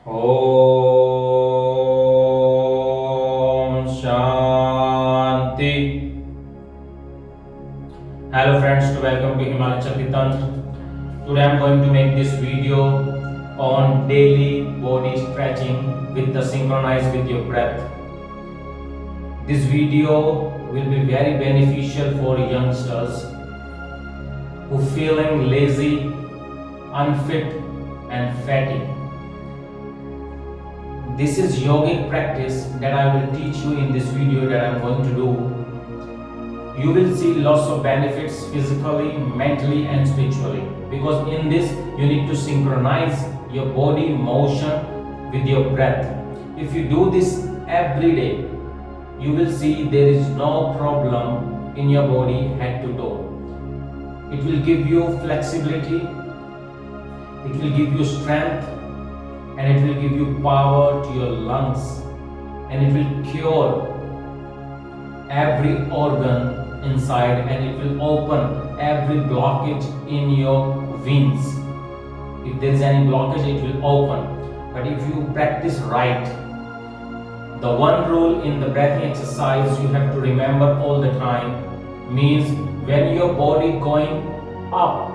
Om Shanti. Hello friends, welcome to Himachal Kirtan. Today I am going to make this video on daily body stretching with the synchronize with your breath. This video will be very beneficial for youngsters who feeling lazy, unfit and fatty. This is yogic practice that I will teach you in this video that I am going to do. You will see lots of benefits physically, mentally and spiritually, because in this you need to synchronize your body motion with your breath. If you do this every day, you will see there is no problem in your body head to toe. It will give you flexibility, it will give you strength, and it will give you power to your lungs, and it will cure every organ inside, and it will open every blockage in your veins. If there is any blockage, it will open. But if you practice right, the one rule in the breathing exercise you have to remember all the time means when your body going up,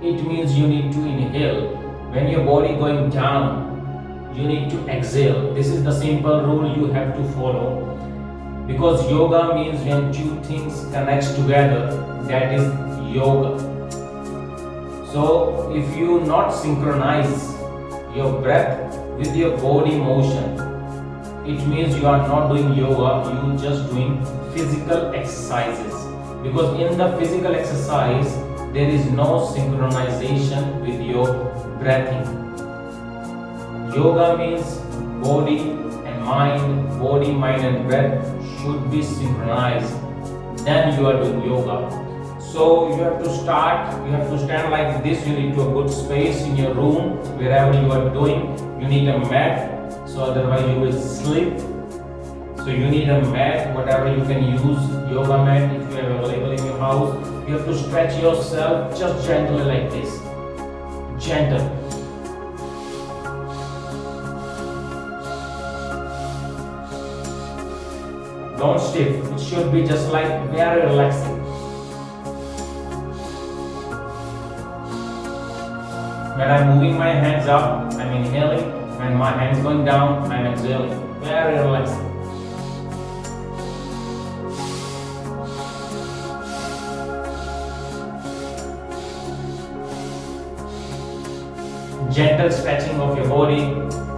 it means you need to inhale. When your body going down, you need to exhale. This is the simple rule you have to follow, because yoga means when two things connect together, that is yoga. So if you not synchronize your breath with your body motion, it means you are not doing yoga, you just doing physical exercises. Because in the physical exercise, there is no synchronization with your breathing. Yoga means body and mind, body, mind and breath should be synchronized. Then you are doing yoga. So you have to start, you have to stand like this, you need to a good space in your room, wherever you are doing, you need a mat, so otherwise you will slip. So you need a mat, whatever you can use, yoga mat if you have available in your house. You have to stretch yourself just gently like this. Gentle. Don't stiff. It should be just like very relaxing. When I'm moving my hands up, I'm inhaling. When my hands going down, I'm exhaling. Very relaxing. Gentle stretching of your body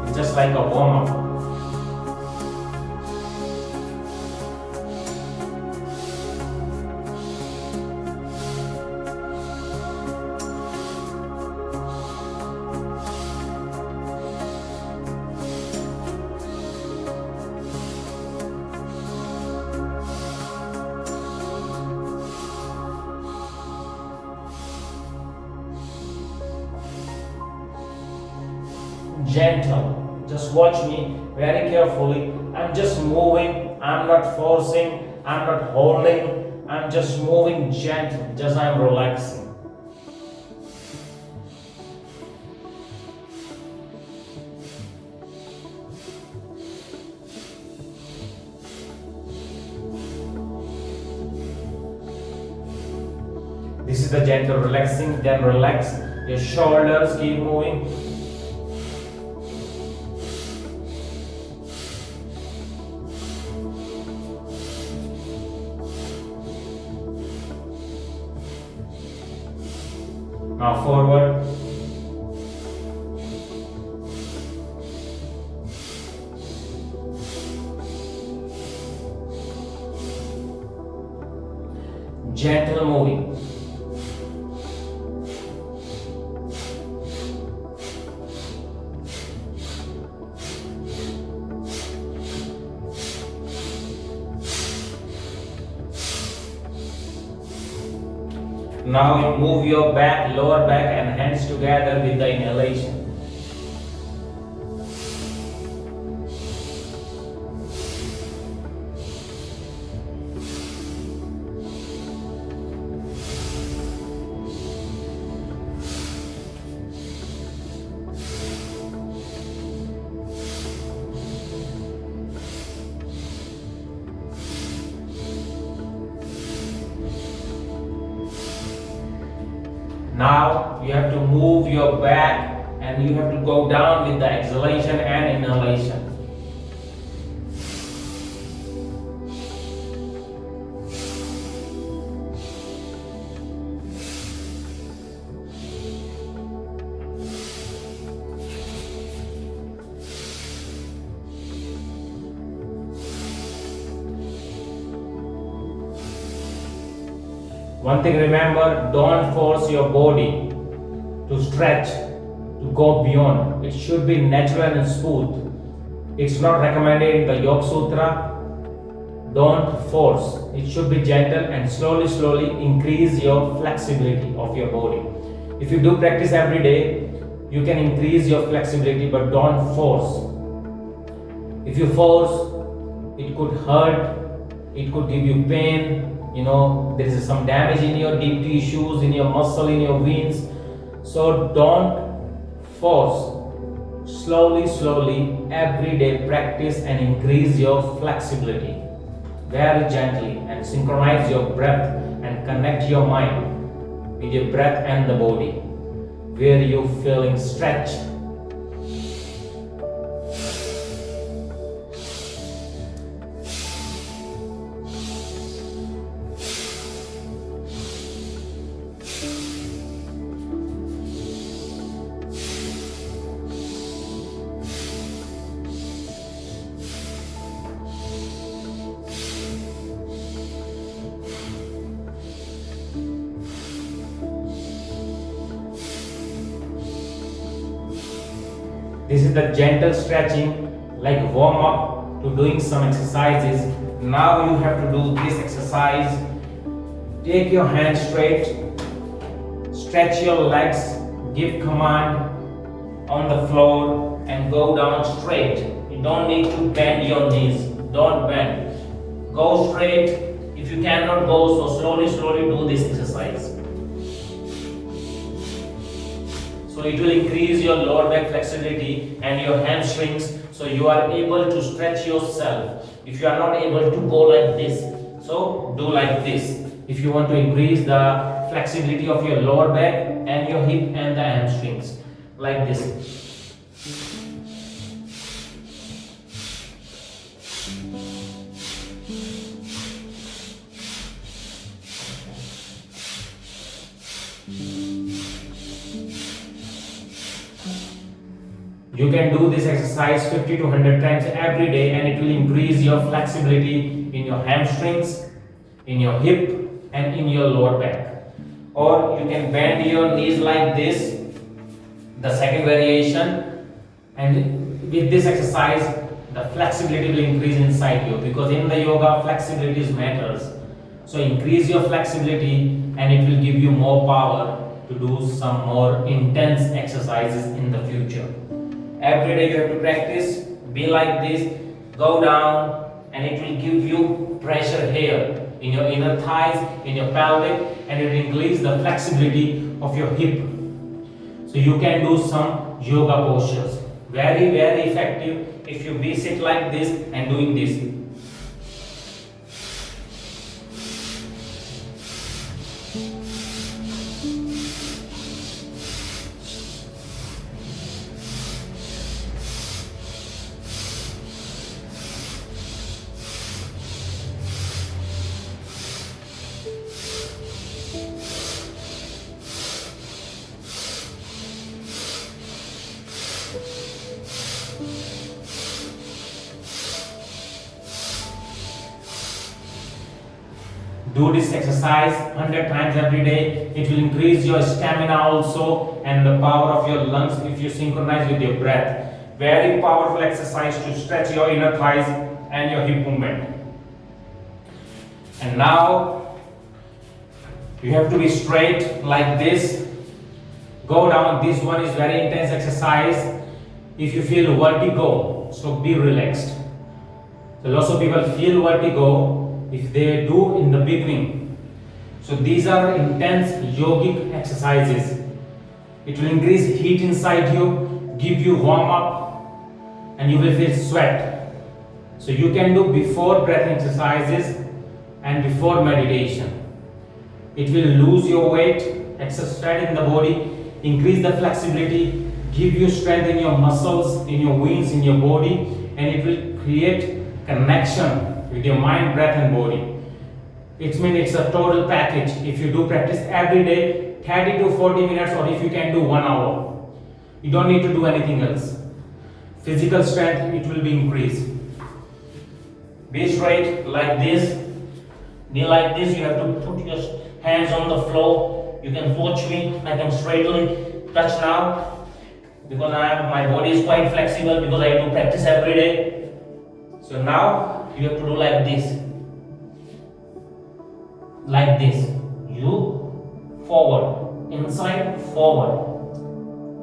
is just like a warm-up. Gentle. Just watch me very carefully. I'm just moving. I'm not forcing. I'm not holding. I'm just moving gentle. Just I'm relaxing. This is the gentle relaxing. Then relax your shoulders. Keep moving. Now forward. Gentle moving. Now you move your back, lower back and hands together with the inhalation. Now you have to move your back and you have to go down with the exhalation and inhalation. One thing remember, don't force your body to stretch, to go beyond. It should be natural and smooth. It's not recommended in the Yoga Sutra. Don't force. It should be gentle and slowly increase your flexibility of your body. If you do practice every day, you can increase your flexibility, but don't force. If you force, it could hurt, it could give you pain. There is some damage in your deep tissues, in your muscle, in your veins. So don't force. Slowly, every day practice and increase your flexibility. Very gently, and synchronize your breath and connect your mind with your breath and the body, where you feeling stretch. This is the gentle stretching, like warm up to doing some exercises. Now you have to do this exercise. Take your hands straight, stretch your legs, give command on the floor and go down straight. You don't need to bend your knees. Don't bend. Go straight. If you cannot go, so slowly do this exercise. So it will increase your lower back flexibility and your hamstrings, so you are able to stretch yourself. If you are not able to go like this, so do like this. If you want to increase the flexibility of your lower back and your hip and the hamstrings, like this. You can do this exercise 50 to 100 times every day, and it will increase your flexibility in your hamstrings, in your hip and in your lower back. Or you can bend your knees like this, the second variation, and with this exercise the flexibility will increase inside you, because in the yoga flexibility matters. So increase your flexibility and it will give you more power to do some more intense exercises in the future. Every day you have to practice, be like this, go down, and it will give you pressure here in your inner thighs, in your pelvic, and it will increase the flexibility of your hip. So you can do some yoga postures. Very effective if you be sit like this and doing this. Do this exercise 100 times every day. It will increase your stamina also and the power of your lungs if you synchronize with your breath. Very powerful exercise to stretch your inner thighs and your hip movement. And now you have to be straight like this. Go down. This one is very intense exercise. If you feel vertigo, so be relaxed. So lots of people feel vertigo if they do in the beginning. So these are intense yogic exercises. It will increase heat inside you, give you warm up, and you will feel sweat. So you can do before breathing exercises and before meditation. It will lose your weight exercise in the body, increase the flexibility, give you strength in your muscles, in your veins, in your body, and it will create connection with your mind, breath, and body. It means it's a total package. If you do practice every day, 30 to 40 minutes, or if you can do 1 hour, you don't need to do anything else. Physical strength, it will be increased. Be straight like this. Be like this. You have to put your hands on the floor. You can watch me. I can straightly touch now because my body is quite flexible because I do practice every day. So now you have to do like this. Like this. You forward, inside, forward.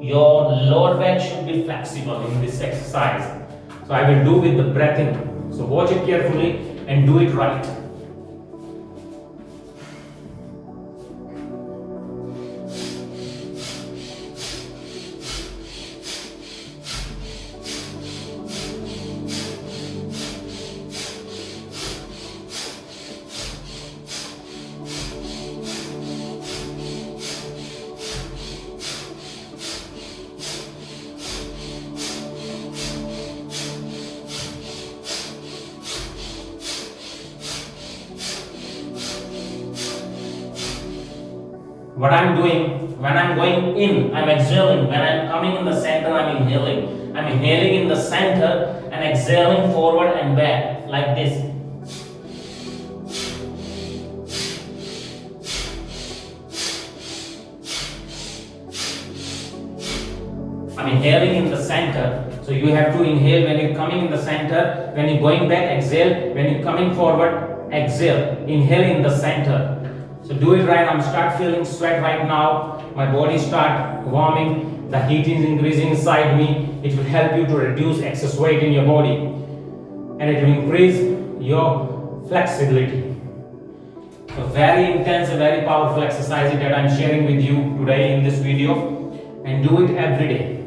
Your lower back should be flexible in this exercise. So I will do with the breathing. So watch it carefully and do it right. What I'm doing, when I'm going in, I'm exhaling. When I'm coming in the center, I'm inhaling. I'm inhaling in the center and exhaling forward and back, like this. I'm inhaling in the center. So you have to inhale when you're coming in the center. When you're going back, exhale. When you're coming forward, exhale. Inhale in the center. So do it right. I'm start feeling sweat right now. My body start warming. The heat is increasing inside me. It will help you to reduce excess weight in your body, and it will increase your flexibility. So very intense, very powerful exercise that I'm sharing with you today in this video, and do it every day.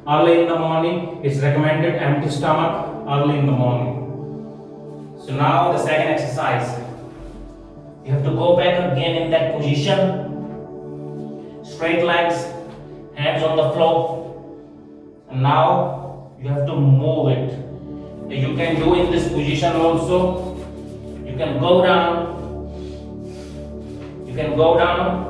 Early in the morning, it's recommended empty stomach early in the morning. So now the second exercise. You have to go back again in that position. Straight legs, hands on the floor. And now you have to move it. You can do in this position also. You can go down. You can go down.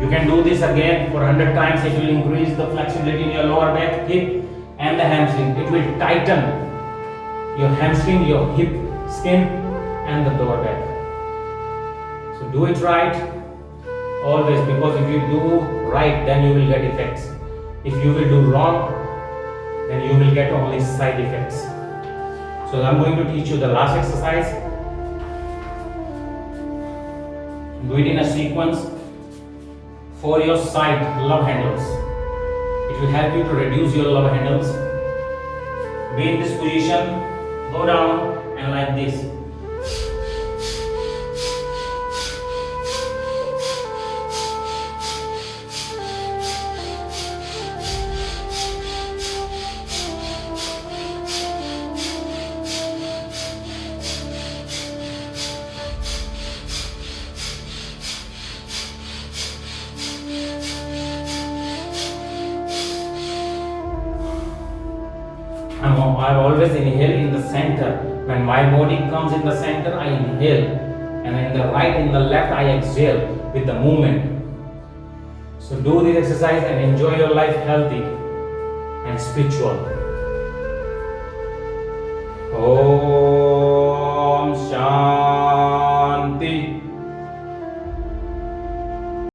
You can do this again for 100 times. It will increase the flexibility in your lower back, hip, and the hamstring. It will tighten your hamstring, your hip, skin, and the lower back. So do it right always, because if you do right, then you will get effects. If you will do wrong, then you will get only side effects. So I'm going to teach you the last exercise. Do it in a sequence. For your side love handles, it will help you to reduce your love handles. Be in this position, go down and like this. I always inhale in the center. When my body comes in the center, I inhale, and in the right, in the left, I exhale with the movement. So do this exercise and enjoy your life healthy and spiritual. Om Shanti.